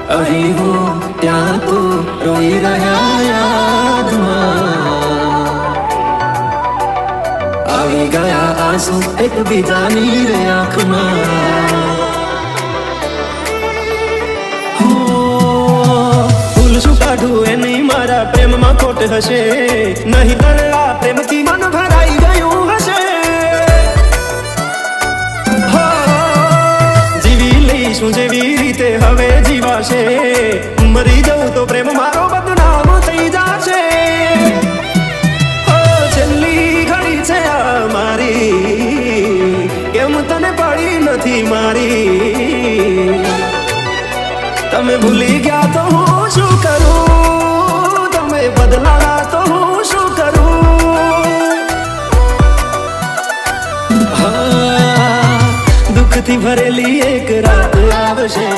અહીં હું ત્યાં તું રોઈ રહ્યા યાદમાં આવી ગયા આંસુ એકબીજાની રે આંખમાં ભૂલ શું કાઢું એની મારા પ્રેમમાં ખોટ હશે નહીં તને આ પ્રેમથી મન ભરાઈ ગયું હશે જીવી લઈશું જેવી રીતે હવે જીવાશે મરી જવું તો પ્રેમ મારો બદનામ થઈ જશે છેલ્લી ઘડી છે આ મારી કેમ તને પડી નથી મારી તમે ભૂલી ગયા તો હું શું કરું તમે બદલાણા તો હું શું કરું દુઃખથી ભરેલી એક રાત આવશે